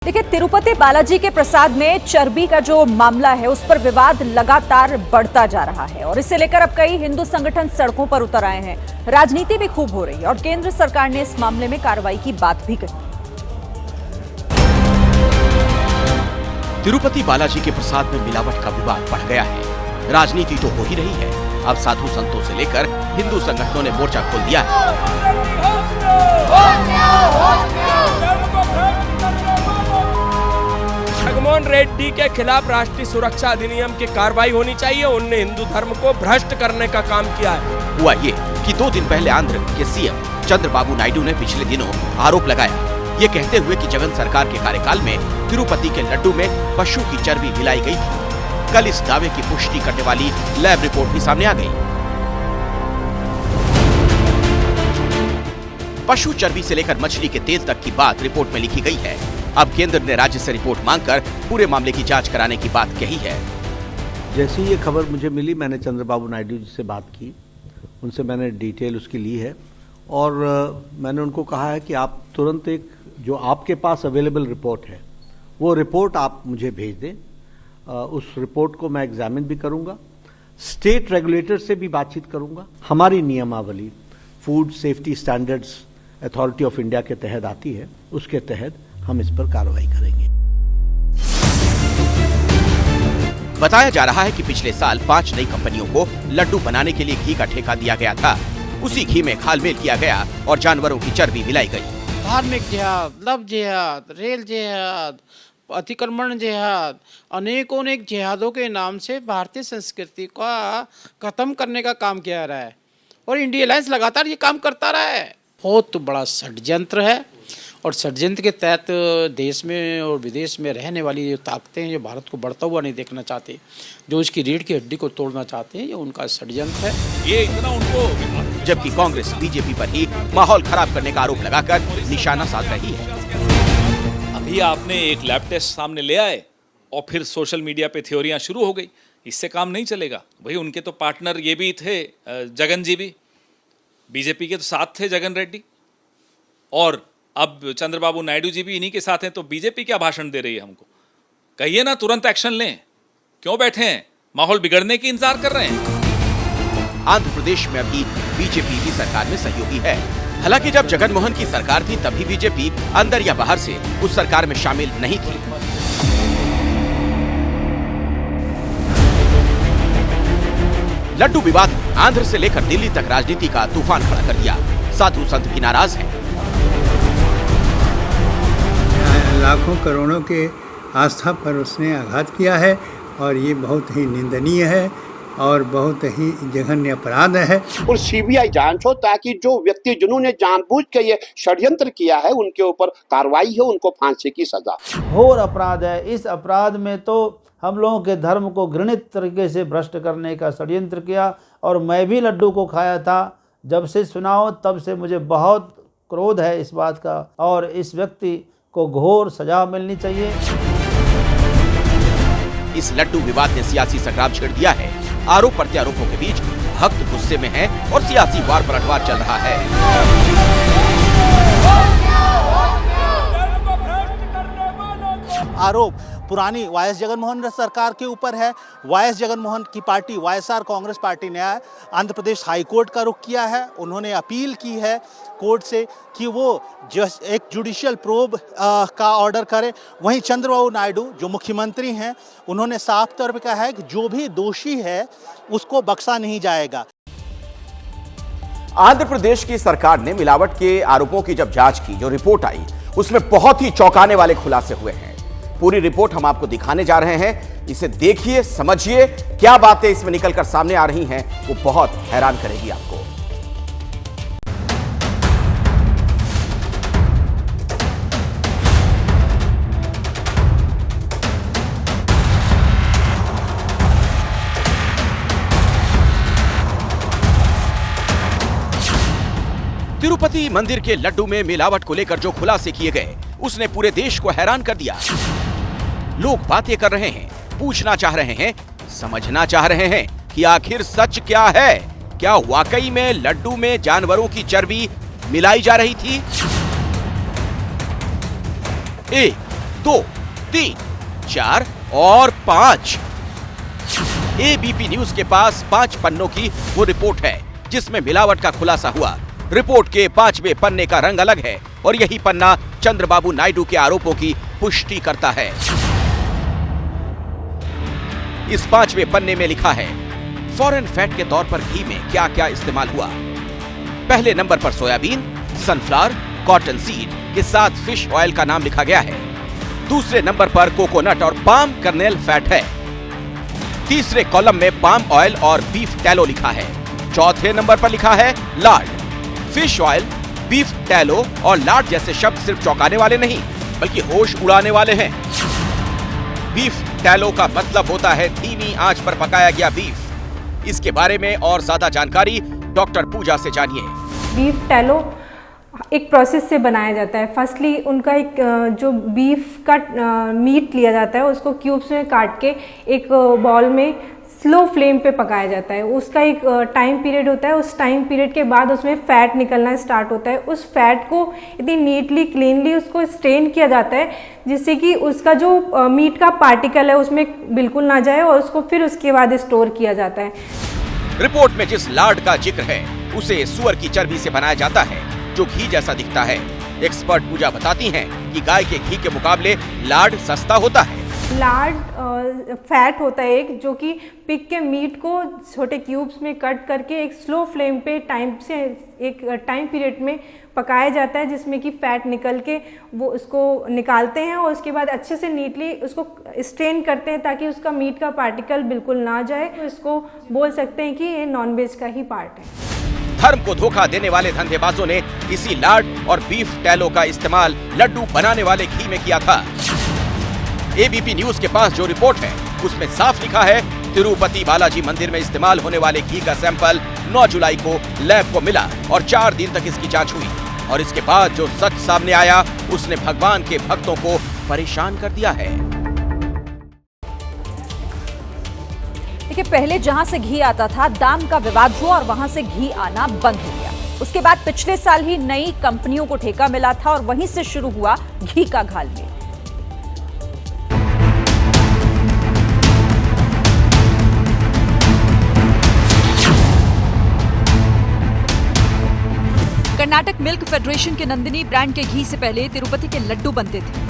देखिए, तिरुपति बालाजी के प्रसाद में चर्बी का जो मामला है उस पर विवाद लगातार बढ़ता जा रहा है और इसे लेकर अब कई हिंदू संगठन सड़कों पर उतर आए हैं। राजनीति भी खूब हो रही है और केंद्र सरकार ने इस मामले में कार्रवाई की बात भी कही। तिरुपति बालाजी के प्रसाद में मिलावट का विवाद बढ़ गया है। राजनीति तो हो ही रही है, अब साधु संतों से लेकर हिंदू संगठनों ने मोर्चा खोल दिया है। जगनमोहन रेड्डी के खिलाफ राष्ट्रीय सुरक्षा अधिनियम की कार्रवाई होनी चाहिए। उनने हिंदू धर्म को भ्रष्ट करने का काम किया है। हुआ ये कि 2 दिन पहले आंध्र के सीएम चंद्रबाबू नायडू ने पिछले दिनों आरोप लगाया, ये कहते हुए कि जगन सरकार के कार्यकाल में तिरुपति के लड्डू में पशु की चर्बी मिलाई गई थी। कल इस दावे की पुष्टि करने वाली लैब रिपोर्ट भी सामने आ गई। पशु चर्बी से लेकर मछली के तेल तक की बात रिपोर्ट में लिखी गई है। अब केंद्र ने राज्य से रिपोर्ट मांगकर पूरे मामले की जांच कराने की बात कही है। जैसे ये खबर मुझे मिली, मैंने चंद्रबाबू नायडू जी से बात की, उनसे मैंने डिटेल उसकी ली है और मैंने उनको कहा है कि आप तुरंत एक जो आपके पास अवेलेबल रिपोर्ट है वो रिपोर्ट आप मुझे भेज दें। उस रिपोर्ट को मैं एग्जामिन भी करूंगा, स्टेट रेगुलेटर से भी बातचीत करूंगा। हमारी नियमावली food safety standards authority of India के तहत आती है, उसके तहत हम इस पर कार्रवाई करेंगे। बताया जा रहा है कि पिछले साल 5 नई कंपनियों को लड्डू बनाने के लिए घी का ठेका दिया गया था। उसी घी में खालमेल किया गया और जानवरों की चर्बी मिलाई गई। धार्मिक जिहाद, लव जिहाद, रेल जिहाद, अतिक्रमण जिहाद, अनेकों जिहादों के नाम से भारतीय संस्कृति का खत्म करने का काम किया रहा है और इंडिया अलायंस लगातार ये काम करता रहा है। बहुत बड़ा षड्यंत्र है और षड्यंत्र के तहत देश में और विदेश में रहने वाली जो ताकतें हैं, जो भारत को बढ़ता हुआ नहीं देखना चाहते, जो इसकी रीढ़ की हड्डी को तोड़ना चाहते हैं, ये उनका षड्यंत्र है। ये इतना उनको, जबकि कांग्रेस बीजेपी पर ही माहौल खराब करने का आरोप लगाकर निशाना साध रही है। अभी आपने एक लैब टेस्ट सामने ले आए और फिर सोशल मीडिया पे थ्योरियां शुरू हो गई। इससे काम नहीं चलेगा भाई। उनके तो पार्टनर ये भी थे, जगन जी भी बीजेपी के तो साथ थे, जगन रेड्डी, और अब चंद्रबाबू नायडू जी भी इन्हीं के साथ हैं। तो बीजेपी क्या भाषण दे रही है हमको? कहिए ना तुरंत एक्शन लें। क्यों बैठे हैं? माहौल बिगड़ने की इंतजार कर रहे हैं। आंध्र प्रदेश में अभी बीजेपी भी सरकार में सहयोगी है। हालांकि जब जगनमोहन की सरकार थी तभी बीजेपी अंदर या बाहर से उस सरकार में शामिल नहीं थी। लड्डू विवाद ने आंध्र से लेकर दिल्ली तक राजनीति का तूफान खड़ा कर दिया। साधु संत भी नाराज हैं। लाखों करोड़ों के आस्था पर उसने आघात किया है और ये बहुत ही निंदनीय है और बहुत ही जघन्य अपराध है। और सीबीआई जांच हो ताकि जो व्यक्ति जिन्होंने जानबूझ के ये षड्यंत्र किया है उनके ऊपर कार्रवाई हो, उनको फांसी की सजा। घोर अपराध है। इस अपराध में तो हम लोगों के धर्म को घृणित तरीके से भ्रष्ट करने का षड्यंत्र किया और मैं भी लड्डू को खाया था। जब से सुनाओ तब से मुझे बहुत क्रोध है इस बात का और इस व्यक्ति को घोर सजा मिलनी चाहिए। इस लड्डू विवाद ने सियासी संग्राम छेड़ दिया है। आरोप प्रत्यारोपों के बीच भक्त गुस्से में है और सियासी वार पलटवार चल रहा है। आरोप पुरानी वाईएस जगनमोहन सरकार के ऊपर है। वाईएस जगनमोहन की पार्टी वाईएसआर कांग्रेस पार्टी ने आंध्र प्रदेश हाई कोर्ट का रुख किया है। उन्होंने अपील की है कोर्ट से कि वो एक जुडिशियल प्रोब का ऑर्डर करे। वहीं चंद्रबाबू नायडू जो मुख्यमंत्री हैं, उन्होंने साफ तौर पर कहा है कि जो भी दोषी है उसको बख्शा नहीं जाएगा। आंध्र प्रदेश की सरकार ने मिलावट के आरोपों की जब जांच की, जो रिपोर्ट आई उसमें बहुत ही चौंकाने वाले खुलासे हुए हैं। पूरी रिपोर्ट हम आपको दिखाने जा रहे हैं। इसे देखिए, समझिए क्या बातें इसमें निकलकर सामने आ रही हैं, वो बहुत हैरान करेगी आपको। तिरुपति मंदिर के लड्डू में मिलावट को लेकर जो खुलासे किए गए उसने पूरे देश को हैरान कर दिया। लोग बातें कर रहे हैं, पूछना चाह रहे हैं, समझना चाह रहे हैं कि आखिर सच क्या है। क्या वाकई में लड्डू में जानवरों की चर्बी मिलाई जा रही थी? एक 2, 3, 4 और 5। एबीपी न्यूज के पास 5 पन्नों की वो रिपोर्ट है जिसमें मिलावट का खुलासा हुआ। रिपोर्ट के 5वें पन्ने का रंग अलग है और यही पन्ना चंद्रबाबू नायडू के आरोपों की पुष्टि करता है। इस 5वें पन्ने में लिखा है फॉरेन फैट के तौर पर घी में क्या क्या इस्तेमाल हुआ। पहले नंबर पर सोयाबीन, सनफ्लावर, कॉटन सीड के साथ फिश ऑयल का नाम लिखा गया है। दूसरे नंबर पर कोकोनट और पाम कर्नेल फैट है। तीसरे कॉलम में पाम ऑयल और बीफ टैलो लिखा है। चौथे नंबर पर लिखा है Lord. Fish oil, beef tallow और लार्ड जैसे शब्द सिर्फ चौंकाने वाले नहीं बल्कि होश उड़ाने वाले हैं। बीफ टैलो का मतलब होता है धीमी आंच पर पकाया गया बीफ। इसके बारे में और ज्यादा जानकारी डॉक्टर पूजा से जानिए। बीफ टैलो एक प्रोसेस से बनाया जाता है। फर्स्टली उनका एक जो बीफ का मीट लिया जाता है उसको क्यूब्स में काट के एक बॉल में स्लो फ्लेम पे पकाया जाता है। उसका एक टाइम पीरियड होता है। उस टाइम पीरियड के बाद उसमें फैट निकलना स्टार्ट होता है। उस फैट को इतनी नीटली क्लीनली उसको स्ट्रेन किया जाता है जिससे कि उसका जो मीट का पार्टिकल है उसमें बिल्कुल ना जाए और उसको फिर उसके बाद स्टोर किया जाता है। रिपोर्ट में जिस लार्ड का जिक्र है उसे सुअर की चर्बी से बनाया जाता है जो घी जैसा दिखता है। एक्सपर्ट पूजा बताती हैं कि गाय के घी के मुकाबले लार्ड सस्ता होता है। लार्ड फैट होता है एक जो कि पिग के मीट को छोटे क्यूब्स में कट करके एक स्लो फ्लेम पे एक टाइम पीरियड में पकाया जाता है जिसमें कि फैट निकल के वो उसको निकालते हैं और उसके बाद अच्छे से नीटली उसको स्ट्रेन करते हैं ताकि उसका मीट का पार्टिकल बिल्कुल ना जाए। तो इसको बोल सकते हैं कि ये नॉनवेज का ही पार्ट है। धर्म को धोखा देने वाले धंधेबाजों ने इसी लार्ड और बीफ टैलो का इस्तेमाल लड्डू बनाने वाले घी में किया था। एबीपी न्यूज के पास जो रिपोर्ट है उसमें साफ लिखा है तिरुपति बालाजी मंदिर में इस्तेमाल होने वाले घी का सैंपल 9 जुलाई को लैब को मिला और 4 दिन तक इसकी जांच हुई और इसके बाद जो सच सामने आया उसने भगवान के भक्तों को परेशान कर दिया है। देखिए, पहले जहां से घी आता था दाम का विवाद हुआ और वहां से घी आना बंद हो गया। उसके बाद पिछले साल ही नई कंपनियों को ठेका मिला था और वहीं से शुरू हुआ घी का घालमेल। कर्नाटक मिल्क फेडरेशन के नंदिनी ब्रांड के घी से पहले तिरुपति के लड्डू बनते थे।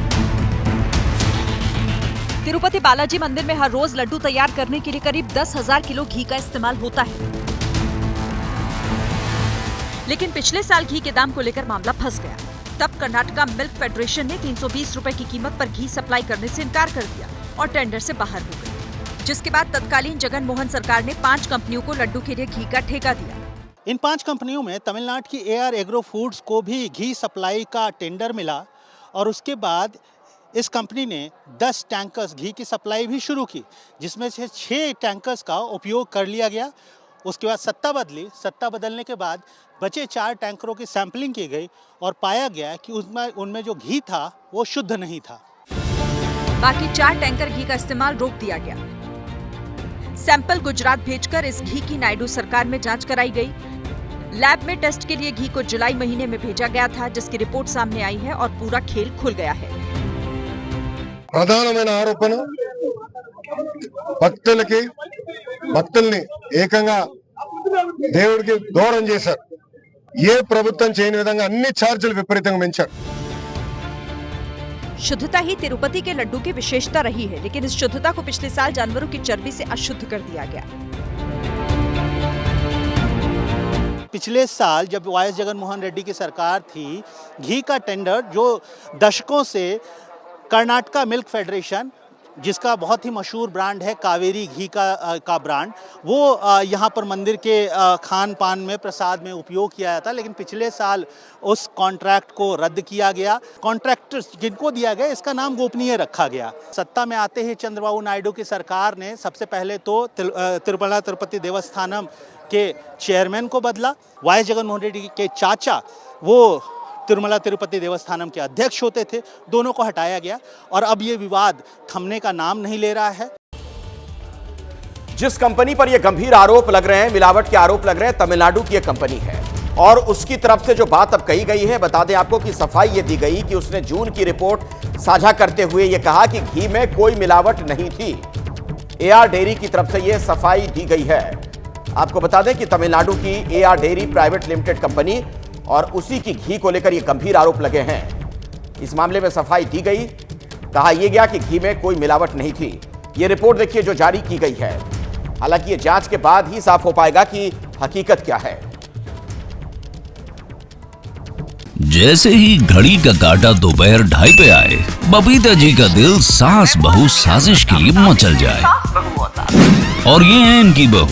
तिरुपति बालाजी मंदिर में हर रोज लड्डू तैयार करने के लिए करीब 10,000 किलो घी का इस्तेमाल होता है। लेकिन पिछले साल घी के दाम को लेकर मामला फंस गया। तब कर्नाटका मिल्क फेडरेशन ने 320 रुपए की कीमत पर घी सप्लाई करने से इनकार कर दिया और टेंडर से बाहर हो गई, जिसके बाद तत्कालीन जगन मोहन सरकार ने 5 कंपनियों को लड्डू के लिए घी का ठेका दिया। इन 5 कंपनियों में तमिलनाडु की एआर एग्रो फूड्स को भी घी सप्लाई का टेंडर मिला और उसके बाद इस कंपनी ने 10 टैंकर्स घी की सप्लाई भी शुरू की, जिसमें से 6 टैंकर्स का उपयोग कर लिया गया। उसके बाद सत्ता बदलने के बाद बचे 4 टैंकरों की सैंपलिंग की गई और पाया गया कि उनमें जो घी था वो शुद्ध नहीं था। बाकी 4 टैंकर घी का इस्तेमाल रोक दिया गया। सैंपल गुजरात भेजकर इस घी की नायडू सरकार में जांच कराई गई। लैब में टेस्ट के लिए घी को जुलाई महीने में भेजा गया था, जिसकी रिपोर्ट सामने आई है और पूरा खेल खुल गया है। ప్రధానమైన ఆరోపణ భక్తుల్ని ఏకంగా దేవుడికి దూరం చేశారు। ఏ ప్రభుత్వం చేయని విధంగా అన్ని ఛార్జీలు విపరీతంగా పెంచారు। शुद्धता ही तिरुपति के लड्डू की विशेषता रही है, लेकिन इस शुद्धता को पिछले साल जानवरों की चर्बी से अशुद्ध कर दिया गया। पिछले साल जब वाईएस जगनमोहन रेड्डी की सरकार थी, घी का टेंडर जो दशकों से कर्नाटका मिल्क फेडरेशन, जिसका बहुत ही मशहूर ब्रांड है कावेरी घी का ब्रांड, वो यहाँ पर मंदिर के खान पान में प्रसाद में उपयोग किया जाता, लेकिन पिछले साल उस कॉन्ट्रैक्ट को रद्द किया गया। कॉन्ट्रैक्टर्स जिनको दिया गया इसका नाम गोपनीय रखा गया। सत्ता में आते ही चंद्रबाबू नायडू की सरकार ने सबसे पहले तो तिरुमला तिरुपति देवस्थानम के चेयरमैन को बदला। वाईएस जगनमोहन रेड्डी के चाचा वो तिरुमला तिरुपति देवस्थानम के अध्यक्ष होते थे, दोनों को हटाया गया और अब ये विवाद थमने का नाम नहीं ले रहा है। जिस कंपनी पर ये गंभीर आरोप लग रहे हैं, मिलावट के आरोप लग रहे हैं, तमिलनाडु की एक कंपनी है। और उसकी तरफ से जो बात अब कही गई है, बता दें आपको कि सफाई ये दी गई कि उसने जून की रिपोर्ट साझा करते हुए ये कहा कि घी में कोई मिलावट नहीं थी। एआर डेयरी की तरफ से ये सफाई दी गई है। आपको बता दें कि तमिलनाडु की AR dairy private limited company और उसी की घी को लेकर ये गंभीर आरोप लगे हैं। इस मामले में सफाई दी गई, कहा यह गया कि घी में कोई मिलावट नहीं थी। ये रिपोर्ट देखिए जो जारी की गई है। हालांकि ये जांच के बाद ही साफ हो पाएगा कि हकीकत क्या है। जैसे ही घड़ी का काटा दोपहर 2:30 पे आए, बबीता जी का दिल सास बहू साजिश के लिए मचल जाए। और ये है इनकी बहू,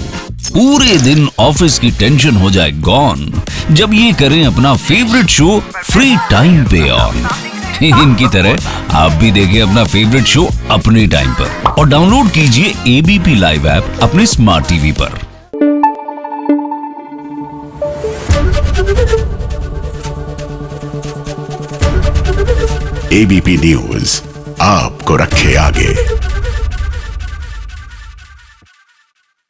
पूरे दिन ऑफिस की टेंशन हो जाए गॉन जब ये करें अपना फेवरेट शो फ्री टाइम पे ऑन। इनकी तरह आप भी देखें अपना फेवरेट शो अपने टाइम पर और डाउनलोड कीजिए एबीपी लाइव ऐप अपने स्मार्ट टीवी पर। एबीपी न्यूज आपको रखे आगे।